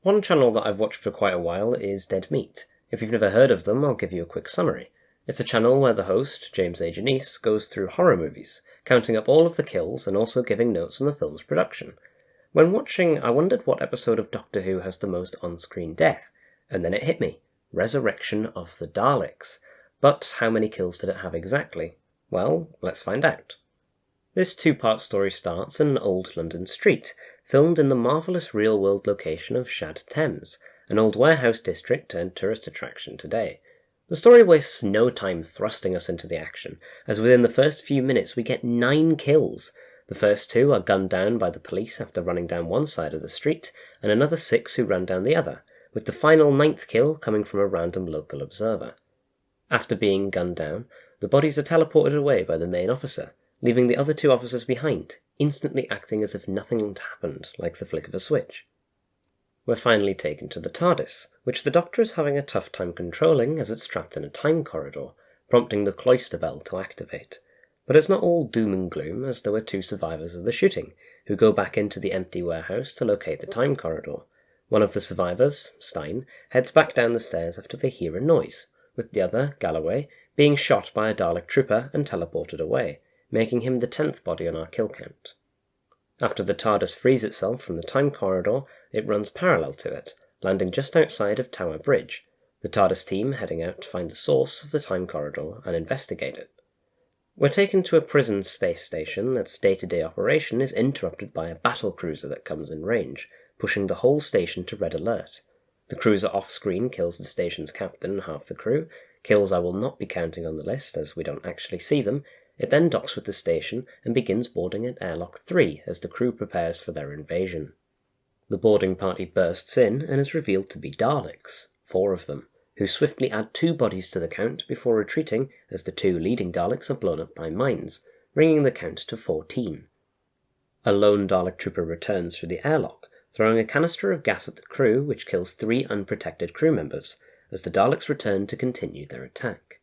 One channel that I've watched for quite a while is Dead Meat. If you've never heard of them, I'll give you a quick summary. It's a channel where the host, James A Janese, goes through horror movies, counting up all of the kills and also giving notes on the film's production. When watching, I wondered what episode of Doctor Who has the most on-screen death, and then it hit me. Resurrection of the Daleks. But how many kills did it have exactly? Well, let's find out. This two-part story starts in an old London street, filmed in the marvellous real-world location of Shad Thames, an old warehouse district and tourist attraction today. The story wastes no time thrusting us into the action, as within the first few minutes we get 9 kills. The first 2 are gunned down by the police after running down one side of the street, and another 6 who ran down the other, with the final 9th kill coming from a random local observer. After being gunned down, the bodies are teleported away by the main officer, leaving the other 2 officers behind, instantly acting as if nothing had happened, like the flick of a switch. We're finally taken to the TARDIS, which the Doctor is having a tough time controlling as it's trapped in a time corridor, prompting the cloister bell to activate. But it's not all doom and gloom, as there were 2 survivors of the shooting, who go back into the empty warehouse to locate the time corridor. One of the survivors, Stein, heads back down the stairs after they hear a noise, with the other, Galloway, being shot by a Dalek trooper and teleported away, making him the 10th body on our kill count. After the TARDIS frees itself from the time corridor, it runs parallel to it, landing just outside of Tower Bridge, the TARDIS team heading out to find the source of the time corridor and investigate it. We're taken to a prison space station that's day-to-day operation is interrupted by a battle cruiser that comes in range, pushing the whole station to red alert. The cruiser off-screen kills the station's captain and half the crew, kills I will not be counting on the list as we don't actually see them. It then docks with the station and begins boarding at Airlock 3 as the crew prepares for their invasion. The boarding party bursts in and is revealed to be Daleks, 4 of them, who swiftly add 2 bodies to the count before retreating as the 2 leading Daleks are blown up by mines, bringing the count to 14. A lone Dalek trooper returns through the airlock, throwing a canister of gas at the crew which kills 3 unprotected crew members, as the Daleks return to continue their attack.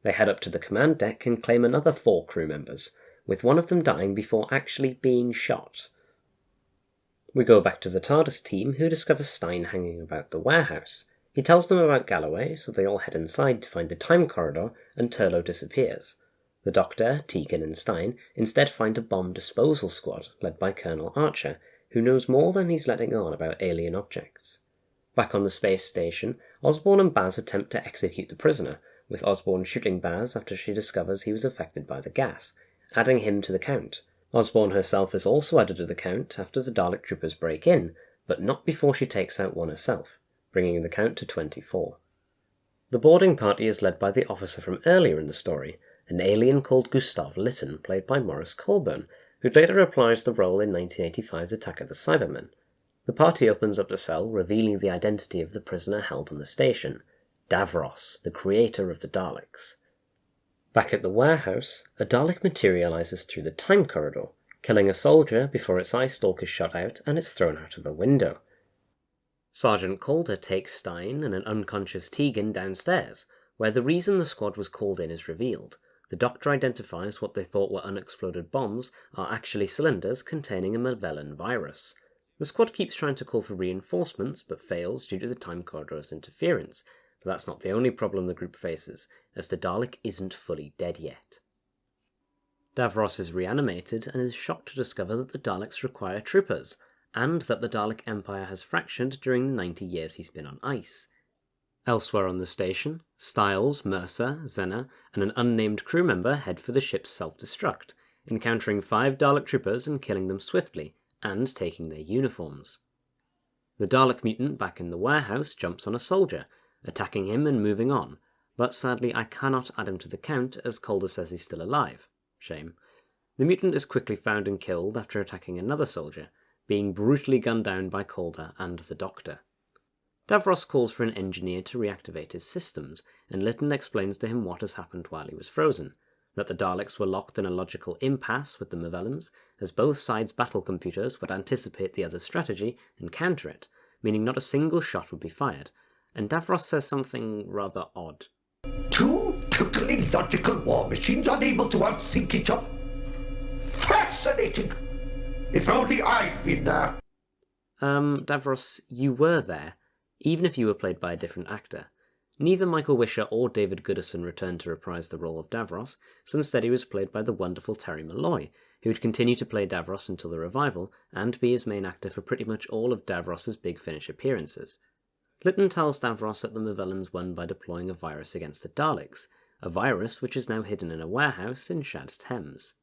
They head up to the command deck and claim another 4 crew members, with one of them dying before actually being shot. We go back to the TARDIS team, who discover Stein hanging about the warehouse. He tells them about Galloway, so they all head inside to find the time corridor, and Turlough disappears. The Doctor, Tegan and Stein instead find a bomb disposal squad led by Colonel Archer, who knows more than he's letting on about alien objects. Back on the space station, Osborn and Baz attempt to execute the prisoner, with Osborn shooting Baz after she discovers he was affected by the gas, adding him to the count. Osborn herself is also added to the count after the Dalek troopers break in, but not before she takes out one herself, bringing the count to 24. The boarding party is led by the officer from earlier in the story, an alien called Gustav Lytton, played by Maurice Colburn, who later reprised the role in 1985's Attack of the Cybermen. The party opens up the cell, revealing the identity of the prisoner held on the station, Davros, the creator of the Daleks. Back at the warehouse, a Dalek materializes through the time corridor, killing a soldier before its eye stalk is shot out and it's thrown out of a window. Sergeant Calder takes Stein and an unconscious Tegan downstairs, where the reason the squad was called in is revealed. The Doctor identifies what they thought were unexploded bombs are actually cylinders containing a Magellan virus. The squad keeps trying to call for reinforcements, but fails due to the time corridor's interference. But that's not the only problem the group faces, as the Dalek isn't fully dead yet. Davros is reanimated and is shocked to discover that the Daleks require troopers, and that the Dalek Empire has fractured during the 90 years he's been on ice. Elsewhere on the station, Styles, Mercer, Zena, and an unnamed crew member head for the ship's self-destruct, encountering 5 Dalek troopers and killing them swiftly, and taking their uniforms. The Dalek mutant back in the warehouse jumps on a soldier, attacking him and moving on, but sadly I cannot add him to the count as Calder says he's still alive. Shame. The mutant is quickly found and killed after attacking another soldier, being brutally gunned down by Calder and the Doctor. Davros calls for an engineer to reactivate his systems, and Lytton explains to him what has happened while he was frozen, that the Daleks were locked in a logical impasse with the Magellans, as both sides' battle computers would anticipate the other's strategy and counter it, meaning not a single shot would be fired, and Davros says something rather odd. 2 totally logical war machines unable to outthink each other. Fascinating! If only I'd been there. Davros, you were there, even if you were played by a different actor. Neither Michael Wisher or David Goodison returned to reprise the role of Davros, so instead he was played by the wonderful Terry Malloy, who would continue to play Davros until the revival, and be his main actor for pretty much all of Davros's Big Finish appearances. Lytton tells Davros that the Movellans won by deploying a virus against the Daleks, a virus which is now hidden in a warehouse in Shad Thames.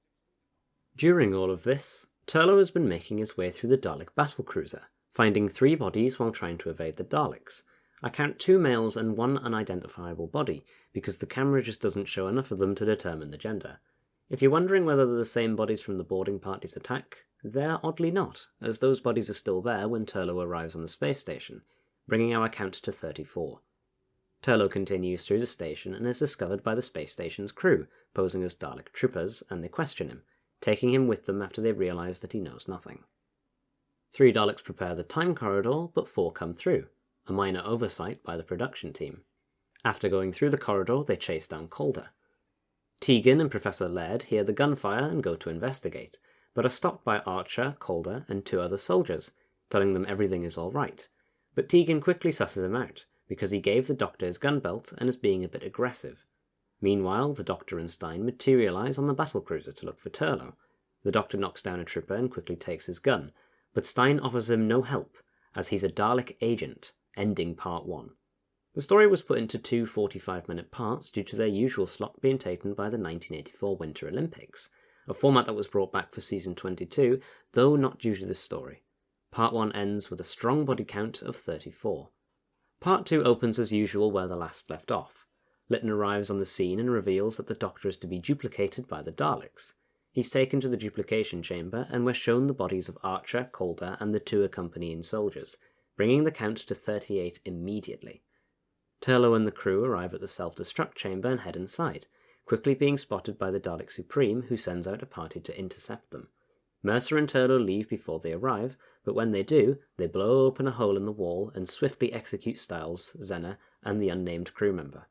During all of this, Turlough has been making his way through the Dalek battlecruiser, finding 3 bodies while trying to evade the Daleks. I count 2 males and 1 unidentifiable body, because the camera just doesn't show enough of them to determine the gender. If you're wondering whether they're the same bodies from the boarding party's attack, they're oddly not, as those bodies are still there when Turlough arrives on the space station, bringing our count to 34. Turlough continues through the station and is discovered by the space station's crew, posing as Dalek troopers, and they question him, taking him with them after they realise that he knows nothing. 3 Daleks prepare the time corridor, but 4 come through, a minor oversight by the production team. After going through the corridor, they chase down Calder. Tegan and Professor Laird hear the gunfire and go to investigate, but are stopped by Archer, Calder, and 2 other soldiers, telling them everything is all right. But Tegan quickly susses him out, because he gave the Doctor his gun belt and is being a bit aggressive. Meanwhile, the Doctor and Stein materialise on the battlecruiser to look for Turlough. The Doctor knocks down a trooper and quickly takes his gun, but Stein offers him no help, as he's a Dalek agent, ending Part 1. The story was put into 2 45-minute parts due to their usual slot being taken by the 1984 Winter Olympics, a format that was brought back for Season 22, though not due to this story. Part 1 ends with a strong body count of 34. Part 2 opens as usual where the last left off. Lytton arrives on the scene and reveals that the Doctor is to be duplicated by the Daleks. He's taken to the duplication chamber, and we're shown the bodies of Archer, Calder, and the 2 accompanying soldiers, bringing the count to 38 immediately. Turlough and the crew arrive at the self-destruct chamber and head inside, quickly being spotted by the Dalek Supreme, who sends out a party to intercept them. Mercer and Turlough leave before they arrive, but when they do, they blow open a hole in the wall and swiftly execute Styles, Zena, and the unnamed crew member.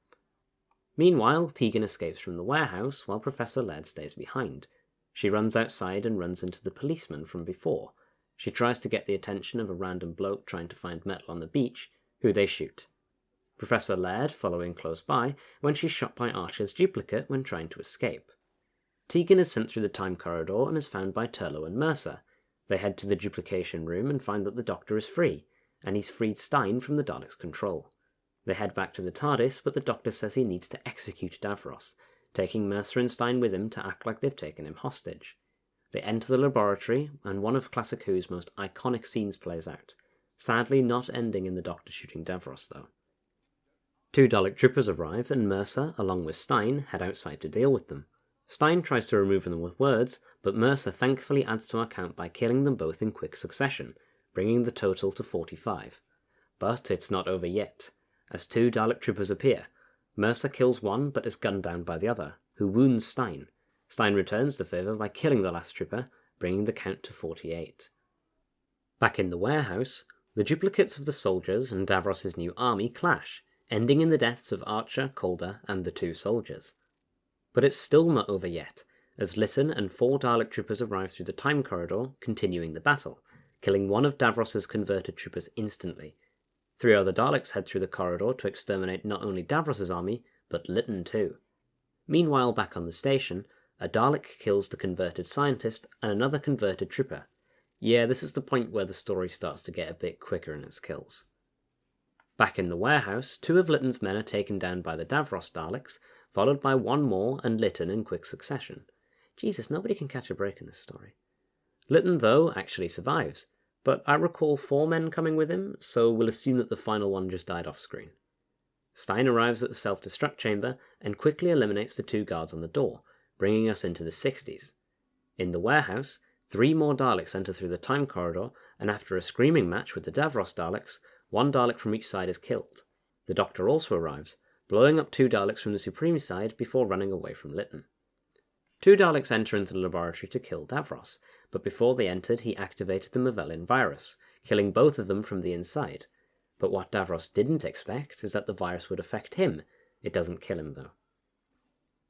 Meanwhile, Tegan escapes from the warehouse while Professor Laird stays behind. She runs outside and runs into the policeman from before. She tries to get the attention of a random bloke trying to find metal on the beach, who they shoot. Professor Laird following close by when she's shot by Archer's duplicate when trying to escape. Tegan is sent through the time corridor and is found by Turlough and Mercer. They head to the duplication room and find that the Doctor is free, and he's freed Stein from the Daleks' control. They head back to the TARDIS, but the Doctor says he needs to execute Davros, taking Mercer and Stein with him to act like they've taken him hostage. They enter the laboratory, and one of Classic Who's most iconic scenes plays out, sadly not ending in the Doctor shooting Davros, though. 2 Dalek troopers arrive, and Mercer, along with Stein, head outside to deal with them. Stein tries to remove them with words, but Mercer thankfully adds to our count by killing them both in quick succession, bringing the total to 45. But it's not over yet, as 2 Dalek troopers appear. Mercer kills one but is gunned down by the other, who wounds Stein. Stein returns the favour by killing the last trooper, bringing the count to 48. Back in the warehouse, the duplicates of the soldiers and Davros's new army clash, ending in the deaths of Archer, Calder, and the 2 soldiers. But it's still not over yet, as Lytton and 4 Dalek troopers arrive through the time corridor, continuing the battle, killing one of Davros's converted troopers instantly. 3 other Daleks head through the corridor to exterminate not only Davros's army, but Lytton too. Meanwhile, back on the station, a Dalek kills the converted scientist and another converted trooper. Yeah, this is the point where the story starts to get a bit quicker in its kills. Back in the warehouse, 2 of Lytton's men are taken down by the Davros Daleks, followed by 1 more and Lytton in quick succession. Jesus, nobody can catch a break in this story. Lytton, though, actually survives, but I recall 4 men coming with him, so we'll assume that the final one just died off screen. Stein arrives at the self-destruct chamber and quickly eliminates the 2 guards on the door, bringing us into the 60s. In the warehouse, 3 more Daleks enter through the time corridor, and after a screaming match with the Davros Daleks, 1 Dalek from each side is killed. The Doctor also arrives, blowing up 2 Daleks from the Supreme side before running away from Lytton. 2 Daleks enter into the laboratory to kill Davros, but before they entered he activated the Movellin virus, killing both of them from the inside. But what Davros didn't expect is that the virus would affect him. It doesn't kill him, though.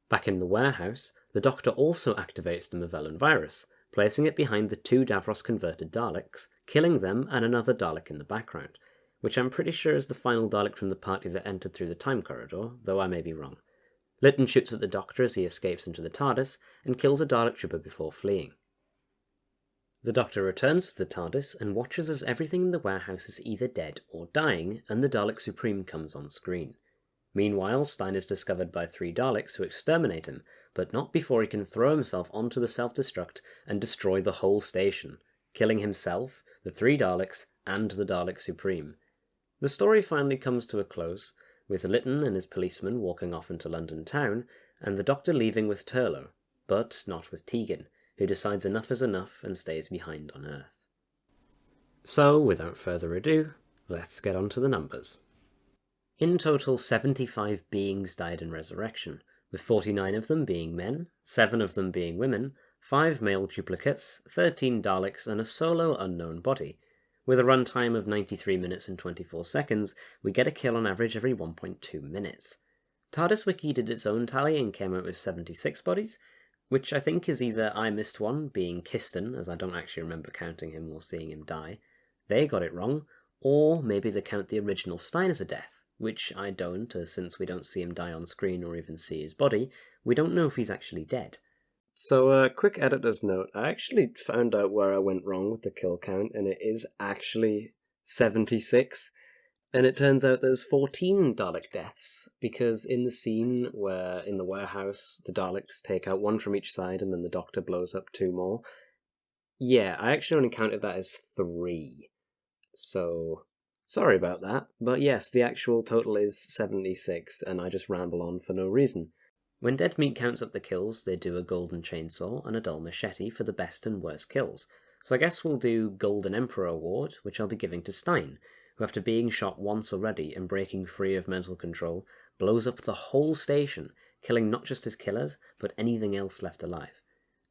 Back in the warehouse, the Doctor also activates the Movellin virus, placing it behind the 2 Davros-converted Daleks, killing them and another Dalek in the background, which I'm pretty sure is the final Dalek from the party that entered through the time corridor, though I may be wrong. Lytton shoots at the Doctor as he escapes into the TARDIS, and kills a Dalek trooper before fleeing. The Doctor returns to the TARDIS and watches as everything in the warehouse is either dead or dying, and the Dalek Supreme comes on screen. Meanwhile, Stein is discovered by 3 Daleks who exterminate him, but not before he can throw himself onto the self-destruct and destroy the whole station, killing himself, the 3 Daleks, and the Dalek Supreme. The story finally comes to a close, with Lytton and his policeman walking off into London town, and the Doctor leaving with Turlough, but not with Tegan, who decides enough is enough and stays behind on Earth. So, without further ado, let's get on to the numbers. In total, 75 beings died in Resurrection, with 49 of them being men, 7 of them being women, 5 male duplicates, 13 Daleks, and a solo unknown body. With a runtime of 93 minutes and 24 seconds, we get a kill on average every 1.2 minutes. TARDIS Wiki did its own tally and came out with 76 bodies, which I think is either I missed one, being Kiston, as I don't actually remember counting him or seeing him die. They got it wrong, or maybe they count the original Stein as a death, which I don't, as since we don't see him die on screen or even see his body, we don't know if he's actually dead. So, quick editor's note, I actually found out where I went wrong with the kill count, and it is actually 76. And it turns out there's 14 Dalek deaths, because in the scene where, in the warehouse, the Daleks take out 1 from each side and then the Doctor blows up 2 more, yeah, I actually only counted that as 3. So, sorry about that. But yes, the actual total is 76, and I just ramble on for no reason. When Dead Meat counts up the kills, they do a golden chainsaw and a dull machete for the best and worst kills. So I guess we'll do Golden Emperor Award, which I'll be giving to Stein, who after being shot once already and breaking free of mental control, blows up the whole station, killing not just his killers, but anything else left alive.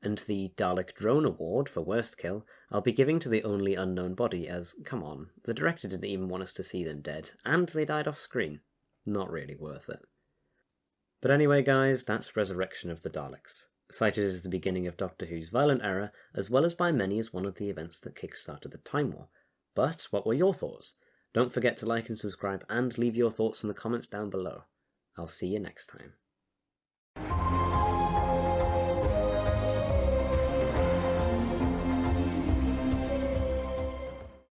And the Dalek Drone Award for worst kill, I'll be giving to the only unknown body as, come on, the director didn't even want us to see them dead, and they died off screen. Not really worth it. But anyway guys, that's Resurrection of the Daleks, cited as the beginning of Doctor Who's violent era, as well as by many as one of the events that kick-started the Time War. But what were your thoughts? Don't forget to like and subscribe and leave your thoughts in the comments down below. I'll see you next time.